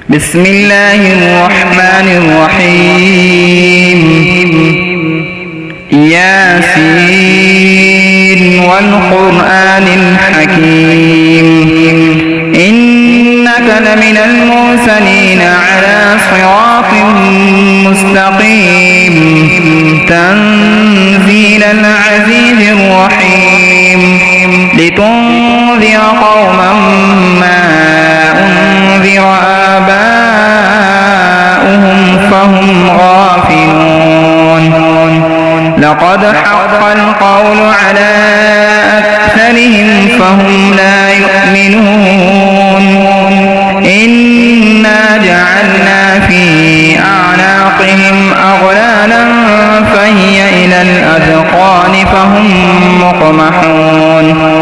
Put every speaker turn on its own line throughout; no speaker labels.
بسم الله الرحمن الرحيم ياسين والقرآن الحكيم إنك لمن المرسلين على صراط مستقيم تنزيل العزيز الرحيم لتنذر قوما ما أنذر آباؤهم فهم غافلون لقد حق القول على أكثرهم فهم لا يؤمنون إنا جعلنا في أعناقهم أغلالا فهي إلى الأذقان فهم مقمحون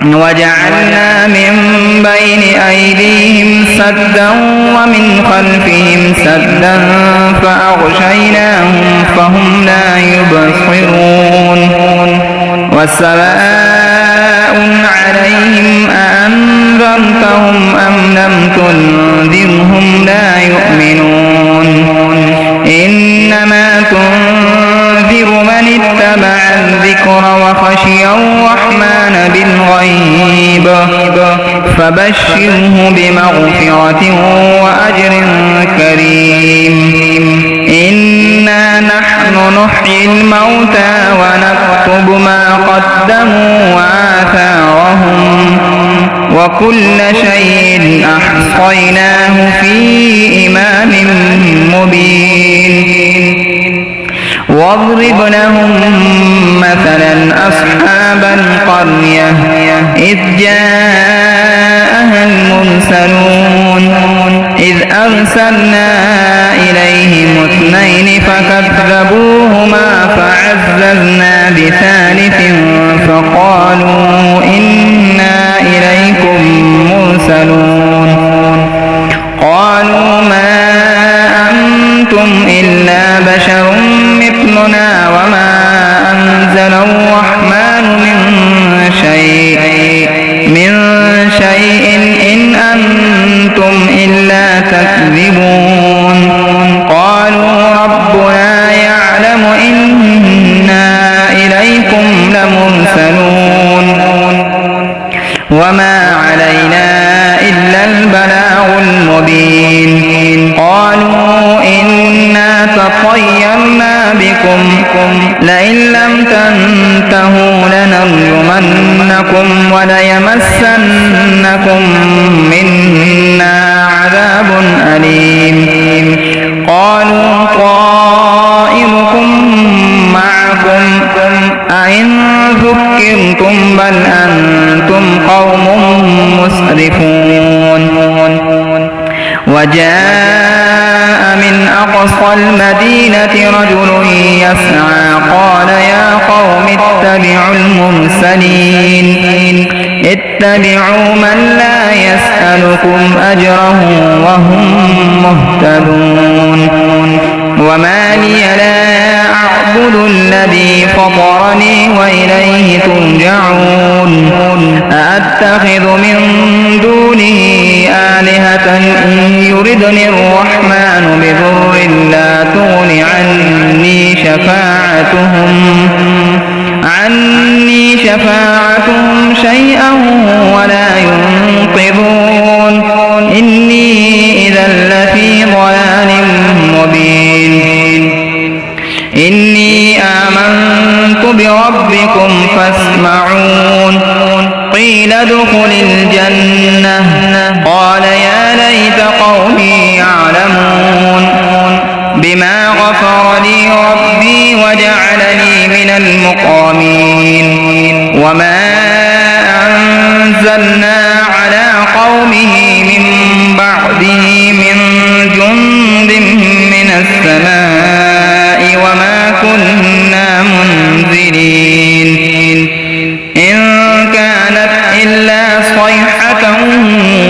وجعلنا من بين أيديهم سدا ومن خلفهم سدا فأغشيناهم فهم لا يبصرون وسواء عليهم أأنذرتهم أم لم تنذرهم لا يؤمنون إنما تنذر من اتبع الذكر وخشي الرحمن بالغيب فبشره بمغفرة وأجر كريم إنا نحن نحيي الموتى ونكتب ما قدموا وآثارهم وكل شيء أحصيناه في إمام مبين واضرب لهم مثلا أصحاب القرية إذ جاءها المرسلون إذ أرسلنا إليهم اثنين فكذبوهما فعززنا بثالث فقالوا إنا إليكم مرسلون قالوا ما أنتم إلا بشر مثلنا وما أنزل الرحمن من شيء إن أنتم إلا تكذبون قالوا ربنا يعلم إنا إليكم لمرسلون وما علينا إلا البلاغ المبين قالوا إنا تطيرنا بكم لئن لم تنتهوا لنرجمنكم وليمسنكم منا عذاب أليم قالوا طائركم معكم أئن ذكرتم بل أنتم قوم مسرفون وجاء من أقصى المدينة رجل يسعى قال يا قوم اتبعوا المرسلين اتبعوا من لا يسألكم أجره وهم مهتدون وما لي لا أعبد الذي فطرني وإليه ترجعون أأتخذ من دونه آلهة إن يردني الرحمن بضر لا تغن عني شفاعتهم شيئا ولا ينقذون إني إذا لفي ضلال مبين إني آمنت بربكم فاسمعون قيل ادخل الجنة قال يا ليت قومي يعلمون بما غفر لي ربي وجعلني من المكرمين وما أنزلنا على قومه من بعده من جند من السماء وما كنا منزلين إن كانت إلا صيحة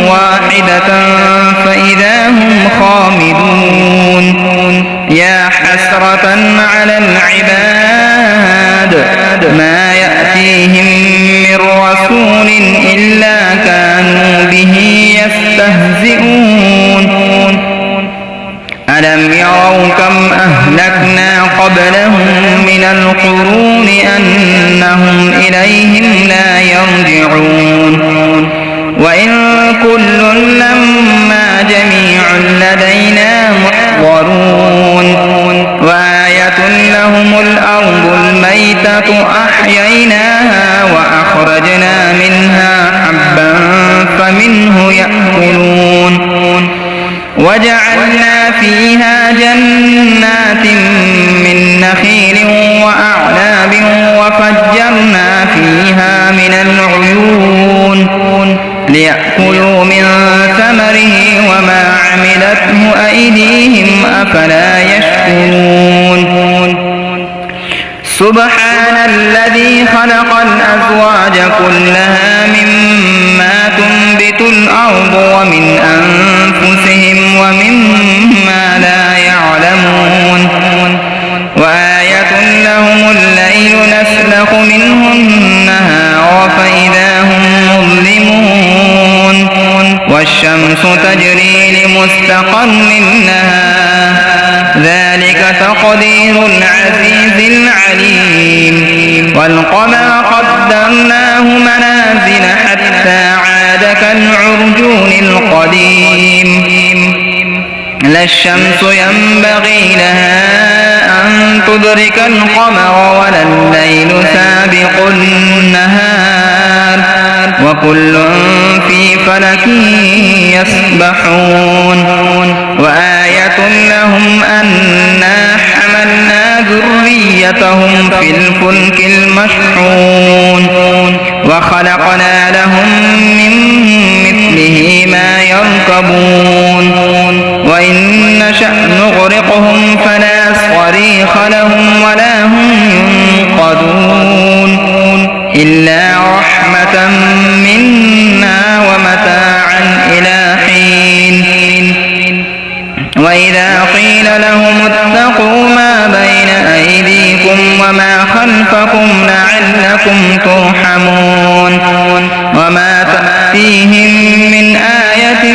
واحدة فإذا هم خامدون يا حسرة على العباد ما يأتيهم من رسول إلا كانوا به يستهزئون ألم يروا كم أهلكنا قبلهم من القرون أنهم إليهم لا يرجعون وإن كل لما جميع لدينا محضرون وآية لهم الأرض الميتة أحييناها وأخرجنا منها حبا فمنه يأكلون وجعلنا فيها جنات من نخيل وأعناب وفجرنا فيها من العيون ليأكلوا من ثمره وما عملته أيديهم أفلا يشكرون سبحان الذي خلق الأزواج كلها مما تنبت الأرض ومن أنفسهم ومما لا يعلمون وآية لهم الليل نسلخ منه النهار فإذا هم مظلمون والشمس تجري لمستقر لها ذلك تقدير العزيز العليم والقمر قدرناه منازل حتى عاد كالعرجون القديم لا الشمس ينبغي لها أن تدرك القمر ولا الليل سابق النهار وكل في فلك يسبحون وآية لهم أنا حملنا ذريتهم في الفلك المشحون وخلقنا لهم من مثله ما يركبون وإن نشأ نغرقهم فلا صريخ لهم ولا هم ينقذون إلا رحمة منا ومتاعا إلى حين وإذا قيل لهم اتقوا ما بين أيديكم وما خلفكم لعلكم ترحمون وما تأتيهم من آية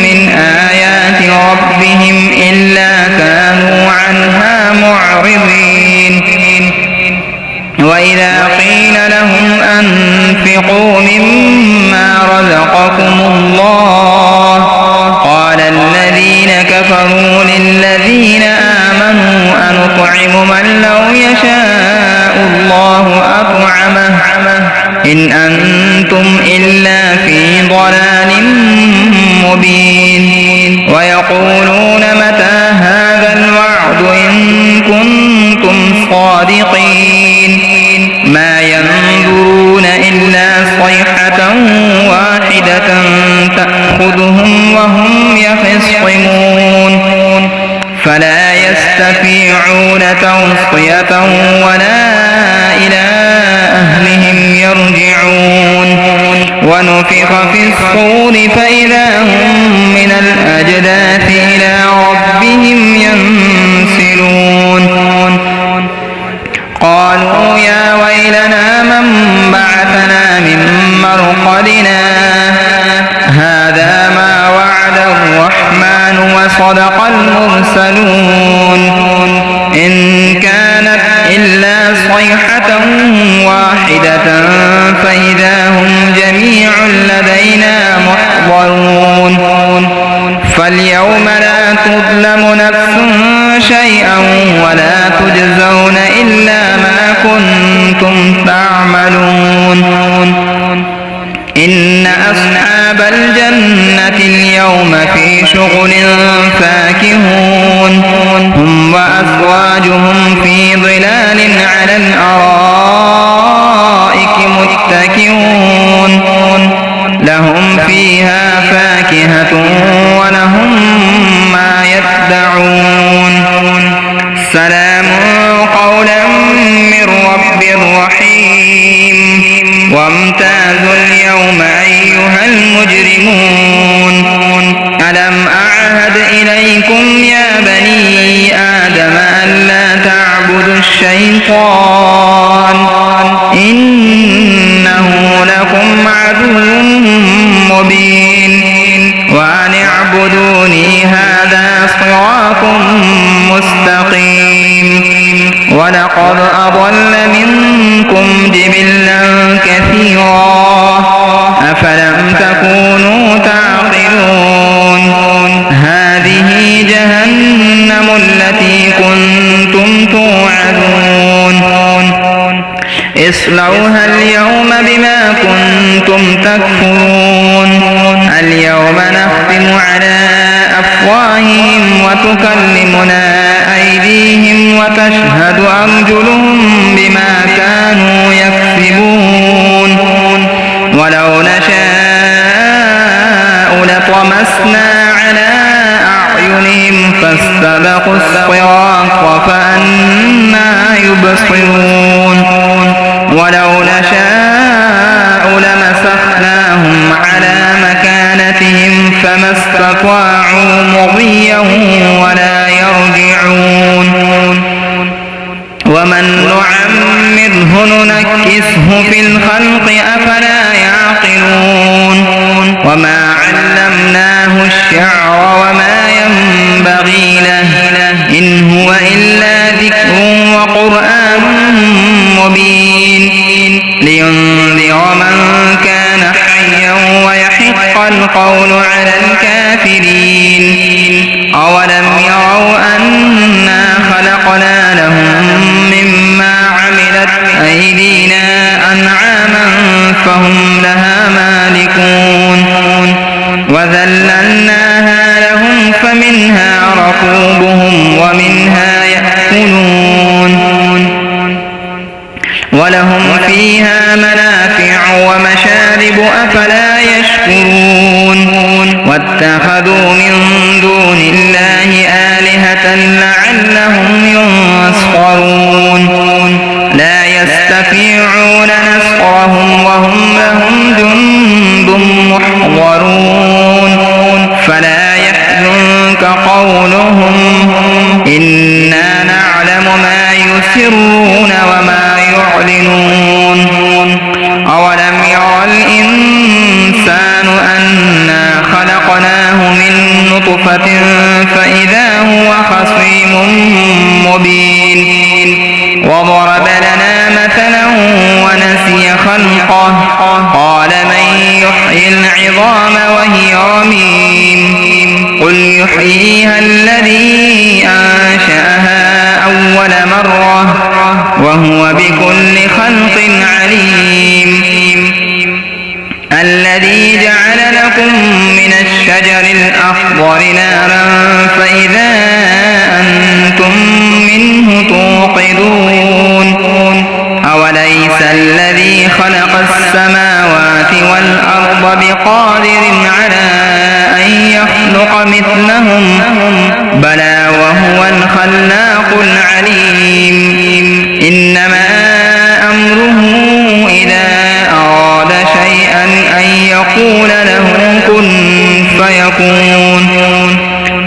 من آيات ربهم إلا كانوا عنها معرضين وإذا قيل لهم أنفقوا مما رزقكم الله قال الذين كفروا للذين آمنوا أنطعم من لو يشاء الله أطعمه إن أنتم إلا في ضلال مبين ويقولون متى هذا الوعد إن كنتم صادقين ما ينظرون إلا صيحة واحدة تأخذهم وهم يخصمون فلا يستطيعون توصية ولا إلى أهلهم يرجعون ونفخ في الصور فإذا هم من الأجداث إلى ربهم ينسلون قالوا يا ويلنا من بعثنا من مرقدنا هذا ما وعد الرحمن وصدق المرسلون إن كانت إلا صيحة واحدة فإذا هم جميع لدينا محضرون فاليوم لا تظلم نفس شيئا ولا تجزون إلا ما كنتم تعملون إن أصحاب الجنة اليوم في شغل فاكهون هم وأزواجهم في ظلال على الأرائك متكئون لهم فيها فاكهة ولهم ما يدعون سلام قولا من رب رحيم وامتازوا اليوم أيها المجرمون ألم أعهد إليكم يا بني آدم ألا تعبدوا الشيطان إنه لكم عدو مبين وأن اعبدوني هذا صراط ولقد أضل منكم جبلا كثيرا أفلم تكونوا تعقلون هذه جهنم التي كنتم توعدون اصلوها اليوم بما كنتم تكفرون اليوم نختم على أفواههم وتكلمنا أيديهم وتشهد أرجلهم بما كانوا يكسبون ولو نشاء لطمسنا على أعينهم فاستبقوا الصراط فأنى يبصرون ولو نشاء لمسخناهم على مكانتهم فما استطاعوا مضيا ولا يرجعون ومن نعمره ننكسه في الخلق أفلا يعقلون وما علمناه الشعر وما ينبغي له إن هو إلا ذكر وقرآن مبين لينذر من كان حيا ويحق القول على الكافرين أولم يروا أنا خلقنا لهم مما عملت أيدينا أنعاما فهم لها مالكون وذللناها لهم فمنها ركوبهم ومنها يأكلون ولهم فيها منافع ومشارب أفلا يشكرون واتخذوا من دون الله آلهة لعلهم ينصرون لا يستطيعون نصرهم وهم لهم جند محضرون فلا يحزنك قولهم إنا نعلم ما يسرون وما يعلنون أولم يرى الإنسان أنا خلقناه من نطفة فإذا هو خصيم مبين وضرب لنا مثلا ونسي خلقه قال من يحيي العظام وهي رميم قل يحييها الذي أنشأها أول مرة وهو بكل خلق عليم الذي جعل لكم من الشجر الأخضر نارا فإذا أنتم منه توقدون أوليس الذي خلق السماوات والأرض بقادر على أن يخلق مثلهم بلى وهو الخلاق العليم إنما أمره إذا أراد شيئا أن يقول له كن فيكون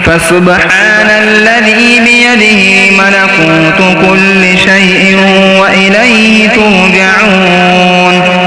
فسبحان الذي بيده ملكوت كل شيء وإليه ترجعون